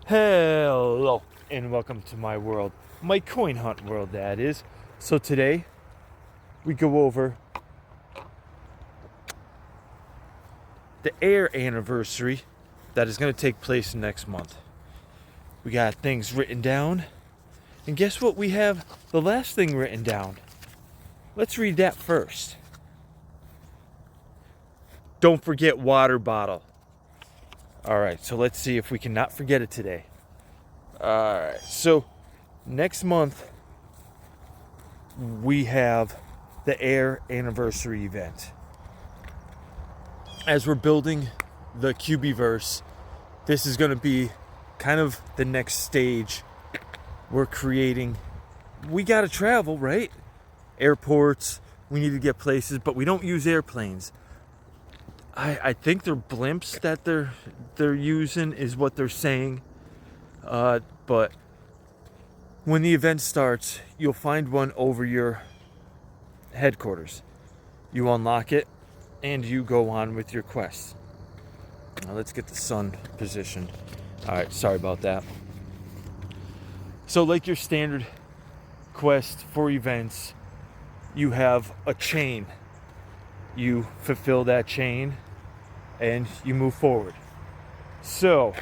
Hello and welcome to my world, my coin hunt world that is. So today we go over the air anniversary that is going to take place next month. We got things written down, and guess what, we have the last thing written down. Let's read that first. Don't forget water bottle. Alright, so let's see if we can not forget it today. Alright, so next month we have the air anniversary event. As we're building the QBverse, this is going to be kind of the next stage we're creating. We got to travel, right? Airports, we need to get places, but we don't use airplanes. I think they're blimps that they're using is what they're saying. But when the event starts, you'll find one over your headquarters. You unlock it, and you go on with your quest. Now let's get the sun positioned. Alright, sorry about that. So like your standard quest for events, you have a chain. You fulfill that chain, and you move forward. So,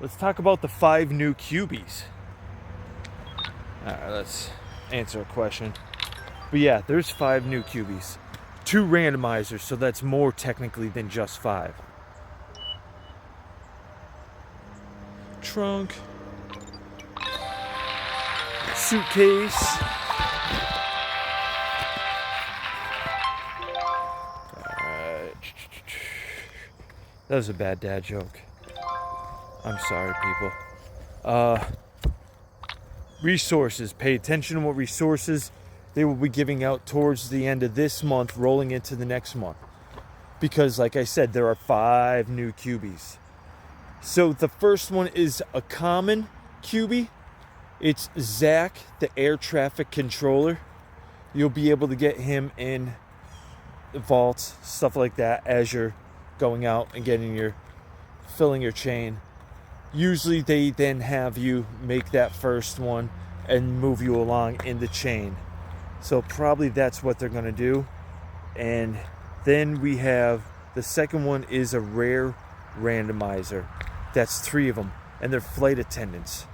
let's talk about the 5 new QBs. Alright, let's answer a question. But yeah, there's 5 new QBs. 2 randomizers, so that's more technically than just 5. Trunk. Suitcase. That was a bad dad joke. I'm sorry, people. Resources. Pay attention to what resources they will be giving out towards the end of this month, rolling into the next month. Because, like I said, there are 5 new QBs. So the first one is a common QB. It's Zach, the air traffic controller. You'll be able to get him in vaults, stuff like that, as you're going out and filling your chain. Usually they then have you make that first one and move you along in the chain. So probably that's what they're going to do. And then we have the second one is a rare randomizer. That's 3 of them, and they're flight attendants.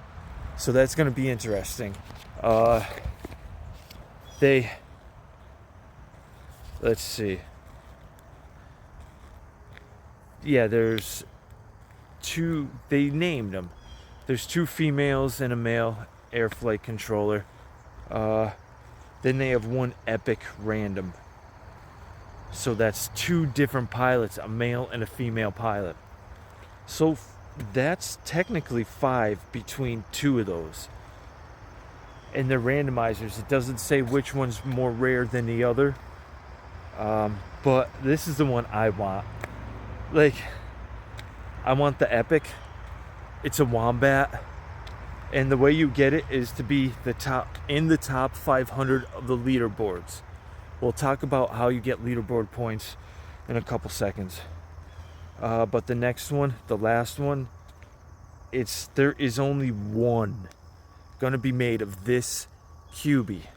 So that's going to be interesting. Let's see. Yeah, there's 2, they named them. There's 2 females and a male air flight controller. Then they have 1 epic random. So that's 2 different pilots, a male and a female pilot. So that's technically 5 between 2 of those. And they're randomizers. It doesn't say which one's more rare than the other. But this is the one I want. Like, I want the epic. It's a wombat. And the way you get it is to be in the top 500 of the leaderboards. We'll talk about how you get leaderboard points in a couple seconds. But the next one, the last one, there is only one gonna be made of this QB.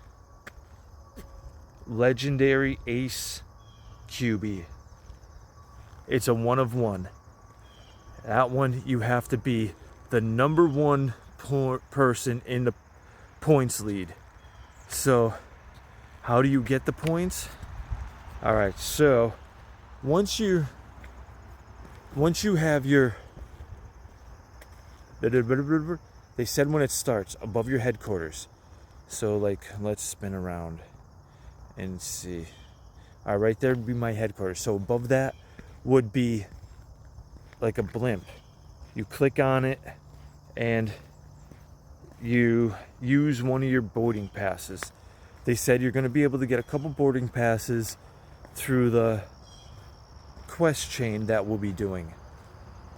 Legendary Ace QB. It's a 1 of 1. That one, you have to be the number 1 person in the points lead. So, how do you get the points? Alright, so once you have your, they said when it starts above your headquarters. So like, let's spin around and see. Alright, right there would be my headquarters. So above that would be like a blimp. You click on it and you use one of your boarding passes. They said you're going to be able to get a couple boarding passes through the quest chain that we'll be doing.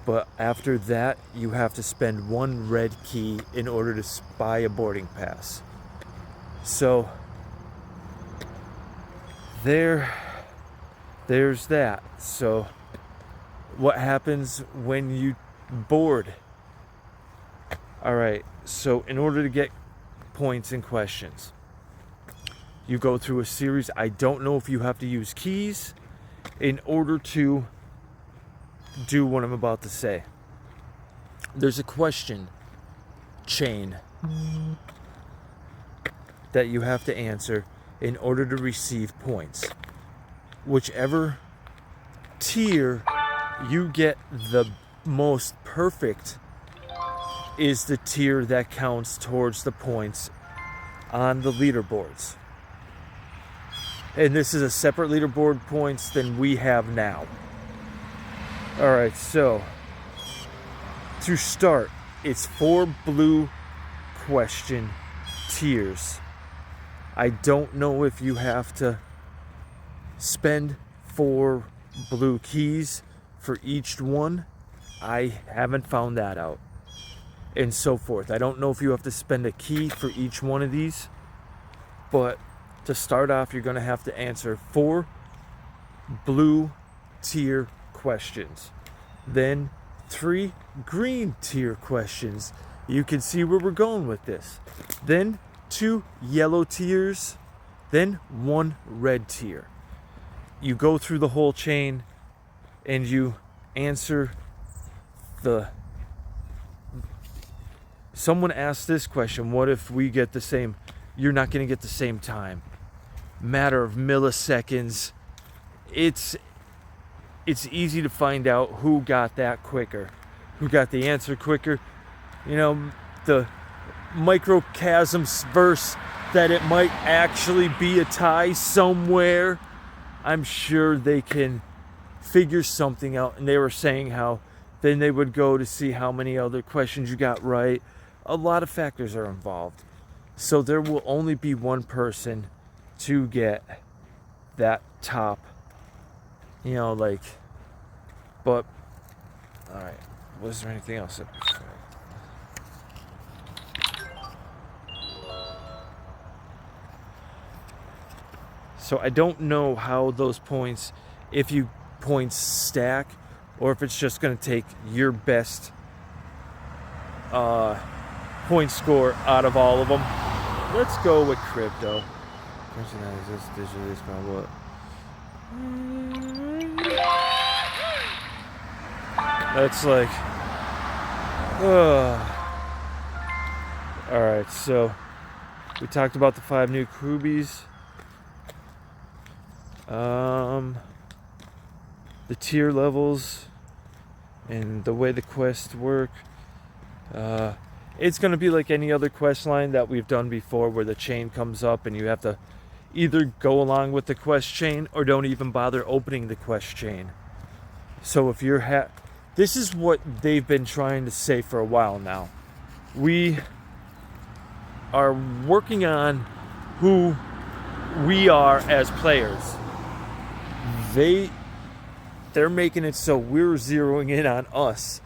But after that, you have to spend 1 red key in order to buy a boarding pass. So there's that. So what happens when you board? All right, so in order to get points in questions, you go through a series. I don't know if you have to use keys in order to do what I'm about to say. There's a question chain that you have to answer in order to receive points. Whichever tier you get the most perfect is the tier that counts towards the points on the leaderboards. And this is a separate leaderboard points than we have now. All right, so to start, it's 4 blue question tiers. I don't know if you have to spend 4 blue keys for each one. I haven't found that out. And so forth. I don't know if you have to spend a key for each one of these, but to start off, you're going to have to answer 4 blue tier questions. Then 3 green tier questions. You can see where we're going with this. Then 2 yellow tiers. Then 1 red tier. You go through the whole chain and you answer the... Someone asked this question, what if we get the same? You're not going to get the same time. Matter of milliseconds. It's easy to find out who got that quicker, who got the answer quicker. You know, the microchasms verse that it might actually be a tie somewhere. I'm sure they can figure something out. And they were saying how then they would go to see how many other questions you got right. A lot of factors are involved. So there will only be one person to get that top, but, all right. Was there anything else? So I don't know how those points, if you points stack, or if it's just going to take your best point score out of all of them. Let's go with crypto. That's like, all right. So we talked about the 5 new Kubies. The tier levels and the way the quests work. It's going to be like any other quest line that we've done before, where the chain comes up and you have to either go along with the quest chain or don't even bother opening the quest chain. So if you're this is what they've been trying to say for a while now. We are working on who we are as players. They're making it so we're zeroing in on us.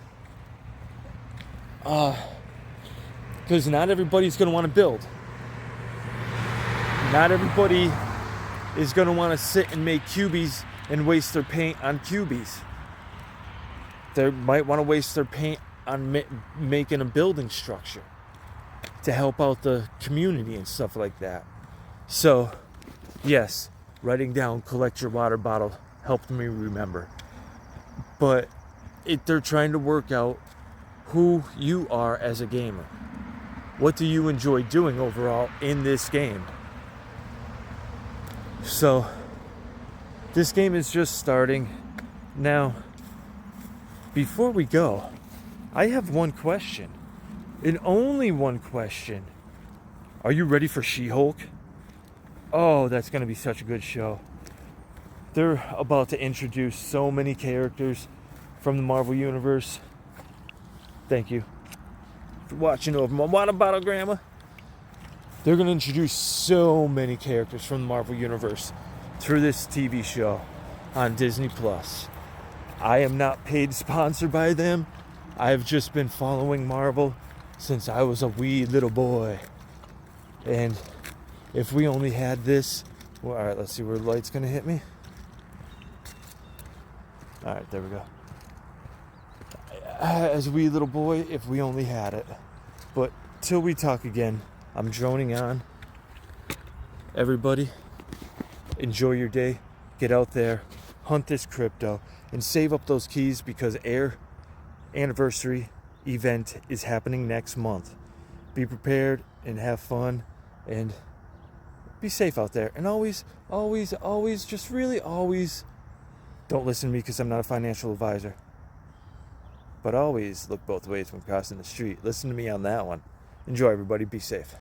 Because not everybody's going to want to build. Not everybody is going to want to sit and make cubies and waste their paint on cubies. They might want to waste their paint on making a building structure to help out the community and stuff like that. So, yes, writing down collect your water bottle helped me remember. But they're trying to work out who you are as a gamer. What do you enjoy doing overall in this game? So, this game is just starting. Now, before we go, I have one question. And only one question. Are you ready for She-Hulk? Oh, that's going to be such a good show. They're about to introduce so many characters from the Marvel Universe. Thank you for watching over my water bottle, Grandma. They're going to introduce so many characters from the Marvel Universe through this TV show on Disney+. I am not paid sponsored by them. I have just been following Marvel since I was a wee little boy. And if we only had this... Well, all right, let's see where the light's going to hit me. All right, there we go. As a wee little boy, if we only had it. But till we talk again, I'm droning on. Everybody, enjoy your day. Get out there, hunt this crypto, and save up those keys because Air anniversary event is happening next month. Be prepared and have fun and be safe out there. And always, just really always don't listen to me because I'm not a financial advisor. But always look both ways when crossing the street. Listen to me on that one. Enjoy, everybody. Be safe.